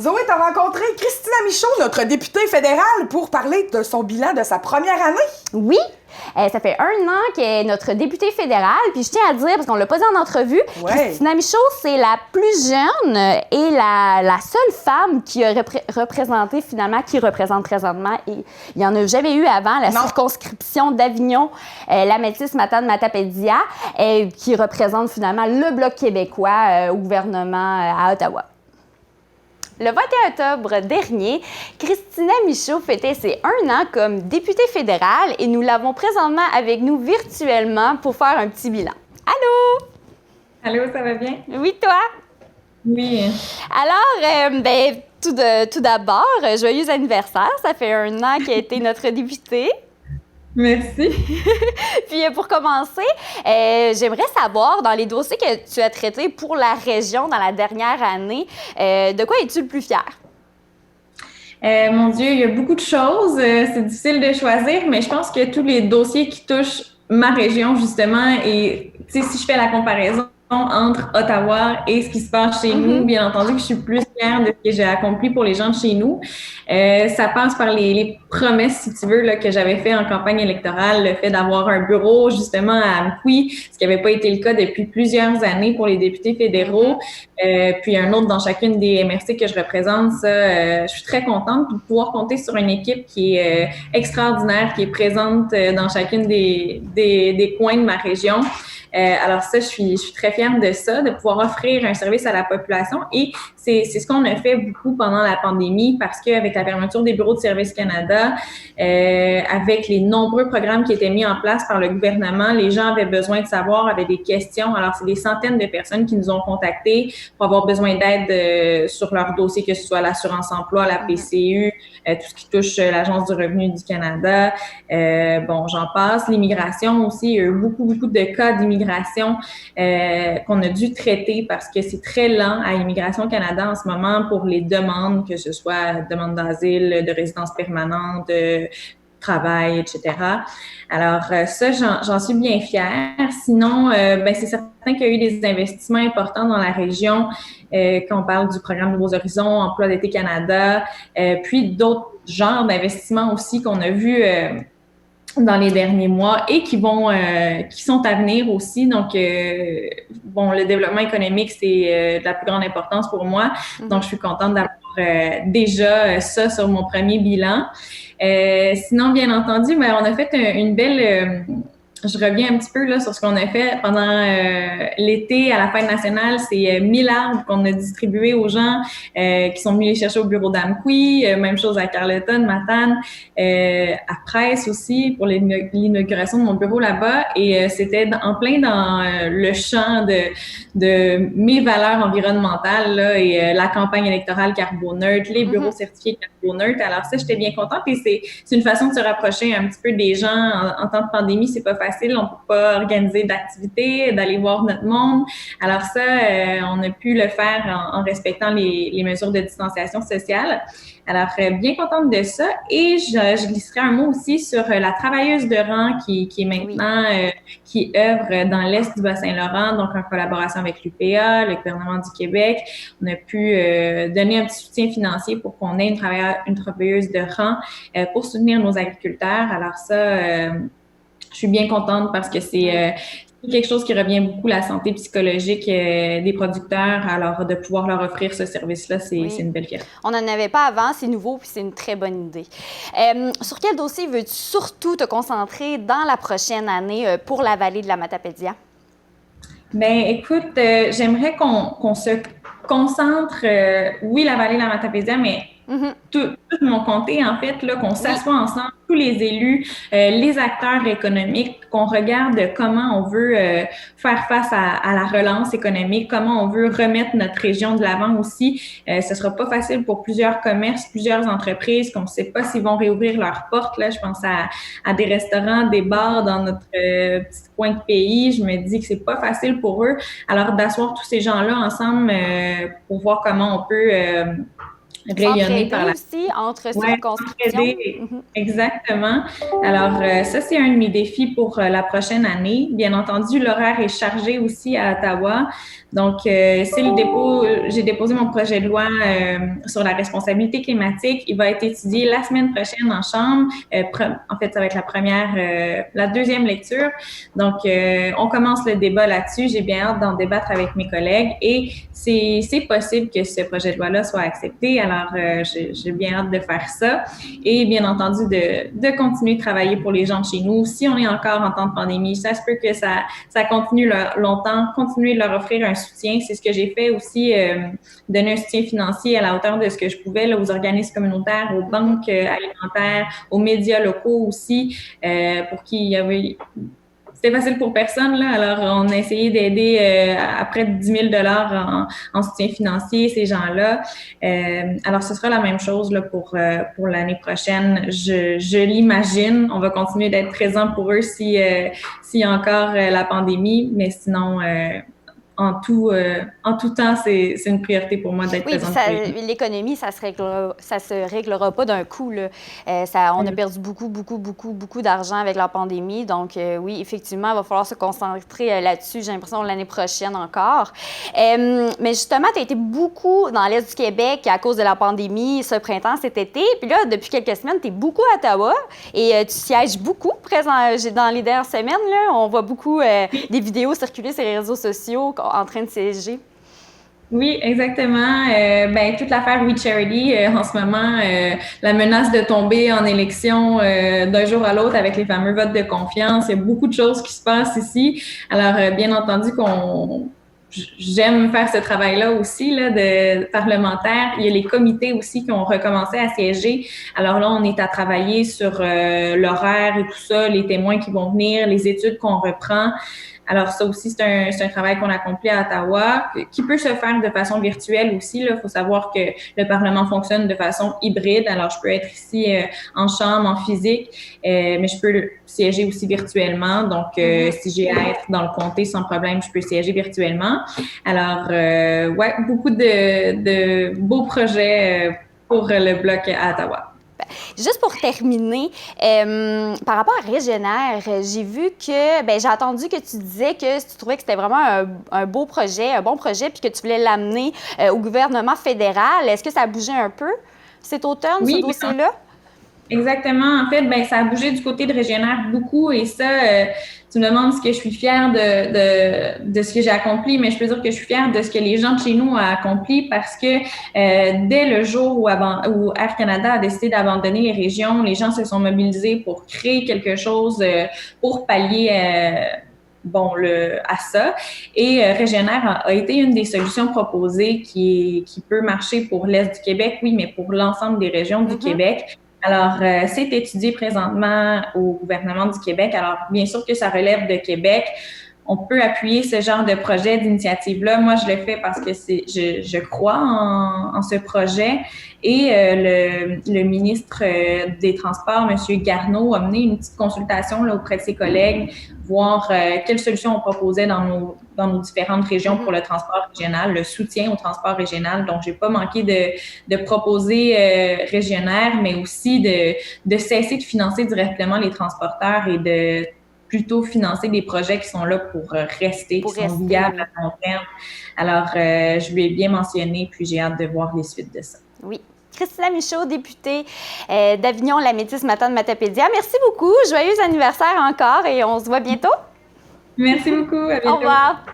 Zoé, t'as rencontré Christina Michaud, notre députée fédérale, pour parler de son bilan de sa première année. Oui, ça fait 1 an qu'elle est notre députée fédérale, puis je tiens à dire, parce qu'on l'a pas dit en entrevue, Christina Michaud, c'est la plus jeune et la seule femme qui a représenté finalement, qui représente présentement, et il n'y en a jamais eu avant, la circonscription d'Avignon, la métisse Matane-Matapédia, qui représente finalement le Bloc québécois au gouvernement à Ottawa. Le 21 octobre dernier, Christina Michaud fêtait ses 1 an comme députée fédérale et nous l'avons présentement avec nous virtuellement pour faire un petit bilan. Allô? Allô, ça va bien? Oui, toi? Oui. Alors, tout d'abord, joyeux anniversaire. Ça fait 1 an qu'elle a été notre députée. Merci. Puis pour commencer, j'aimerais savoir, dans les dossiers que tu as traités pour la région dans la dernière année, de quoi es-tu le plus fière? Mon Dieu, il y a beaucoup de choses. C'est difficile de choisir, mais je pense que tous les dossiers qui touchent ma région, justement, et si je fais la comparaison entre Ottawa et ce qui se passe chez nous, bien entendu que je suis plus fière de ce que j'ai accompli pour les gens de chez nous. Ça passe par les promesses, si tu veux, là, que j'avais fait en campagne électorale, le fait d'avoir un bureau justement à Amqui, ce qui n'avait pas été le cas depuis plusieurs années pour les députés fédéraux, puis un autre dans chacune des MRC que je représente. Ça, je suis très contente de pouvoir compter sur une équipe qui est extraordinaire, qui est présente dans chacune des coins de ma région. Alors ça, je suis très fière de ça, de pouvoir offrir un service à la population, et c'est ce qu'on a fait beaucoup pendant la pandémie, parce qu'avec la fermeture des bureaux de Service Canada, avec les nombreux programmes qui étaient mis en place par le gouvernement, les gens avaient besoin de savoir, avaient des questions. Alors c'est des centaines de personnes qui nous ont contactés pour avoir besoin d'aide sur leur dossier, que ce soit l'assurance-emploi, la PCU, tout ce qui touche l'Agence du revenu du Canada, j'en passe. L'immigration aussi, il y a eu beaucoup de cas d'immigration qu'on a dû traiter parce que c'est très lent à Immigration Canada en ce moment pour les demandes, que ce soit demande d'asile, de résidence permanente, de travail, etc. Alors ça, j'en suis bien fière. Sinon, c'est certain qu'il y a eu des investissements importants dans la région, quand on parle du programme Nouveaux Horizons, Emploi d'été Canada, puis d'autres genres d'investissements aussi qu'on a vus dans les derniers mois et qui sont à venir aussi. Donc, le développement économique, c'est de la plus grande importance pour moi. Donc, je suis contente d'avoir déjà ça sur mon premier bilan. Sinon, bien entendu, on a fait une belle... je reviens un petit peu là sur ce qu'on a fait pendant l'été à la fête nationale. C'est 1000 arbres qu'on a distribués aux gens qui sont venus les chercher au bureau d'Amqui. Même chose à Carleton, Matane, à Presse aussi pour l'inauguration de mon bureau là-bas. Et c'était en plein dans le champ de mes valeurs environnementales là, et la campagne électorale carboneutre, les bureaux certifiés carboneutres. Alors ça, j'étais bien contente, et c'est une façon de se rapprocher un petit peu des gens. En temps de pandémie, c'est pas facile, on peut pas organiser d'activités, d'aller voir notre monde. Alors ça, on a pu le faire en respectant les mesures de distanciation sociale. Alors, bien contente de ça. Et je glisserai un mot aussi sur la travailleuse de rang qui est maintenant, qui œuvre dans l'Est du Bas-Saint-Laurent, donc en collaboration avec l'UPA, le gouvernement du Québec. On a pu donner un petit soutien financier pour qu'on ait une travailleuse de rang pour soutenir nos agriculteurs. Alors ça, je suis bien contente parce que c'est quelque chose qui revient beaucoup la santé psychologique des producteurs. Alors, de pouvoir leur offrir ce service-là, c'est une belle fierté. On n'en avait pas avant, c'est nouveau, puis c'est une très bonne idée. Sur quel dossier veux-tu surtout te concentrer dans la prochaine année pour la vallée de la Matapédia? Écoute, j'aimerais qu'on se concentre, la vallée de la Matapédia, mais tout mon comté, en fait, là, qu'on s'assoie ensemble, tous les élus, les acteurs économiques, qu'on regarde comment on veut faire face à la relance économique, comment on veut remettre notre région de l'avant aussi. Ce sera pas facile pour plusieurs commerces, plusieurs entreprises, qu'on ne sait pas s'ils vont réouvrir leurs portes. Là, je pense à des restaurants, des bars dans notre petit coin de pays. Je me dis que c'est pas facile pour eux. Alors, d'asseoir tous ces gens-là ensemble pour voir comment on peut rayonner par la aussi entre Ouais, circonscriptions. s'entraider. Exactement. Alors, ça, c'est un de mes défis pour la prochaine année. Bien entendu, l'horaire est chargé aussi à Ottawa. Donc, c'est le dépôt. J'ai déposé mon projet de loi sur la responsabilité climatique. Il va être étudié la semaine prochaine en chambre. En fait, ça va être la deuxième lecture. Donc, on commence le débat là-dessus. J'ai bien hâte d'en débattre avec mes collègues et c'est possible que ce projet de loi-là soit accepté. Alors, j'ai bien hâte de faire ça et bien entendu de continuer de travailler pour les gens de chez nous. Si on est encore en temps de pandémie, ça se peut que ça continue longtemps, continuer de leur offrir un soutien. C'est ce que j'ai fait aussi, donner un soutien financier à la hauteur de ce que je pouvais là, aux organismes communautaires, aux banques alimentaires, aux médias locaux aussi, pour qu'il y avait... C'était facile pour personne, là. Alors, on a essayé d'aider à près de 10 000 en soutien financier ces gens-là. Alors, ce sera la même chose là, pour l'année prochaine. Je l'imagine. On va continuer d'être présent pour eux s'il y a encore la pandémie, mais sinon... en tout temps, c'est une priorité pour moi d'être présente. L'économie, ça se réglera pas d'un coup, là. On a perdu beaucoup d'argent avec la pandémie. Donc, oui, effectivement, il va falloir se concentrer là-dessus, j'ai l'impression, l'année prochaine encore. Mais justement, tu as été beaucoup dans l'Est du Québec à cause de la pandémie ce printemps, cet été. Puis là, depuis quelques semaines, tu es beaucoup à Ottawa et tu sièges beaucoup dans les dernières semaines. Là, on voit beaucoup des vidéos circuler sur les réseaux sociaux en train de siéger. Oui, exactement. Toute l'affaire We Charity, en ce moment, la menace de tomber en élection d'un jour à l'autre avec les fameux votes de confiance. Il y a beaucoup de choses qui se passent ici. Alors, bien entendu j'aime faire ce travail-là aussi, là, de parlementaire. Il y a les comités aussi qui ont recommencé à siéger. Alors là, on est à travailler sur l'horaire et tout ça, les témoins qui vont venir, les études qu'on reprend. Alors ça aussi, c'est un travail qu'on accomplit à Ottawa, qui peut se faire de façon virtuelle aussi. Il faut savoir que le Parlement fonctionne de façon hybride. Alors, je peux être ici en chambre, en physique, mais je peux siéger aussi virtuellement. Donc, si j'ai à être dans le comté sans problème, je peux siéger virtuellement. Alors, beaucoup de beaux projets pour le Bloc à Ottawa. Juste pour terminer, par rapport à Régénère, j'ai vu que, j'ai entendu que tu disais que tu trouvais que c'était vraiment un beau projet, un bon projet, puis que tu voulais l'amener au gouvernement fédéral. Est-ce que ça a bougé un peu cet automne, ce dossier-là? Exactement. En fait, ça a bougé du côté de Régénère beaucoup et ça, tu me demandes ce que je suis fière de ce que j'ai accompli, mais je peux dire que je suis fière de ce que les gens de chez nous ont accompli parce que dès le jour où Air Canada a décidé d'abandonner les régions, les gens se sont mobilisés pour créer quelque chose pour pallier à ça. Et Régénère a été une des solutions proposées qui peut marcher pour l'Est du Québec, oui, mais pour l'ensemble des régions du Québec. Alors, c'est étudié présentement au gouvernement du Québec. Alors, bien sûr que ça relève de Québec. On peut appuyer ce genre de projet, d'initiative-là. Moi, je le fais parce que je crois en ce projet. Et le ministre des Transports, M. Garneau, a mené une petite consultation là, auprès de ses collègues, voir quelles solutions on proposait dans nos différentes régions pour le transport régional, le soutien au transport régional. Donc, j'ai pas manqué de proposer Régénère, mais aussi de cesser de financer directement les transporteurs et de plutôt financer des projets qui sont là pour rester, qui sont viables à long terme. Alors, je lui ai bien mentionné, puis j'ai hâte de voir les suites de ça. Oui. Christina Michaud, députée d'Avignon, la Métis Matane-Matapédia. Merci beaucoup. Joyeux anniversaire encore et on se voit bientôt. Merci beaucoup. À bientôt. Au revoir.